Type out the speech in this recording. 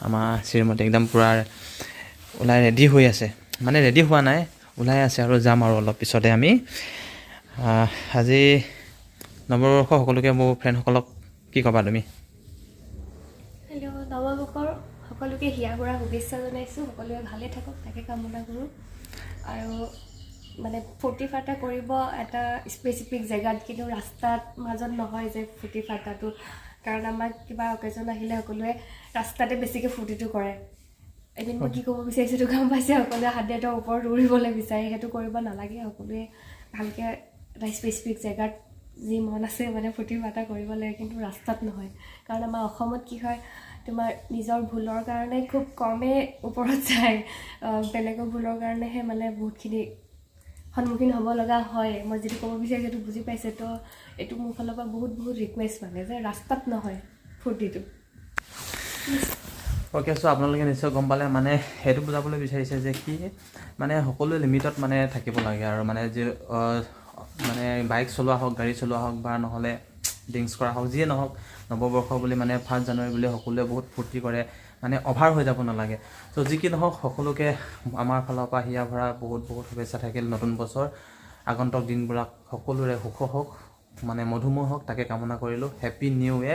আমাৰ শ্ৰীমতী একদম পূৰা ওলাই ৰেডি হৈ আছে, মানে ৰেডি হোৱা নাই, ওলাই আছে আৰু যাম আৰু অলপ পিছতে আমি। আজি নৱবৰ্ষ সকলোকে মোৰ ফ্ৰেণ্ডসকলক কি ক'বা তুমি? হেল্ল', নৱবৰ্ষৰ সকলোকে হিয়া ভৰা শুভেচ্ছা জনাইছোঁ। সকলোৱে ভালে থাকক তাকে কামনা কৰোঁ। আৰু মানে ফূৰ্তি ফাৰ্তা কৰিব এটা স্পেচিফিক জেগাত, কিন্তু ৰাস্তাত মাজত নহয় যে ফূৰ্তি ফাৰ্তাটো, কাৰণ আমাক কিবা অকেজন আহিলে সকলোৱে ৰাস্তাতে বেছিকৈ ফূৰ্তিটো কৰে। এদিন মই কি ক'ব বিচাৰিছোঁ তো গম পাইছে, সকলোৱে হাতেতৰ ওপৰত উৰিবলৈ বিচাৰে, সেইটো কৰিব নালাগে। সকলোৱে ভালকৈ এটা স্পেচিফিক জেগাত যি মন আছে মানে ফূৰ্তি ফাৰ্তা কৰিব লাগে, কিন্তু ৰাস্তাত নহয়। কাৰণ আমাৰ অসমত কি হয়, তোমাৰ নিজৰ ভুলৰ কাৰণে খুব কমেই ওপৰত যায়, বেলেগৰ ভুলৰ কাৰণেহে মানে বহুতখিনি সন্মুখীন হ'ব লগা হয়। মই যিটো ক'ব বিচাৰিছোঁ সেইটো বুজি পাইছে, তো এইটো মোৰ ফালৰ পৰা বহুত ৰিকুৱেষ্ট মানে যে ৰাস্তাত নহয় ফূৰ্তিটো। অ'কে, চ' আপোনালোকে নিশ্চয় গম পালে, মানে সেইটো বুজাবলৈ বিচাৰিছে যে কি মানে সকলোৱে লিমিটত মানে থাকিব লাগে আৰু মানে যে মানে বাইক চলোৱা হওক, গাড়ী চলোৱা হওক বা নহ'লে ড্ৰিংকছ কৰা হওক, যিয়ে নহওক, নৱবৰ্ষ বুলি মানে 1 জানুৱাৰী বুলি সকলোৱে বহুত ফূৰ্তি কৰে, মানে অভাৰ হৈ যাব নালাগে। চ' যি কি নহওক, সকলোকে আমাৰ ফালৰ পৰা হিয়া ভৰা বহুত শুভেচ্ছা থাকিল। নতুন বছৰ আগন্তুক দিনবিলাক সকলোৰে সুখ হওক, মানে মধুময় হওক, তাকে কামনা কৰিলোঁ। Happy new year.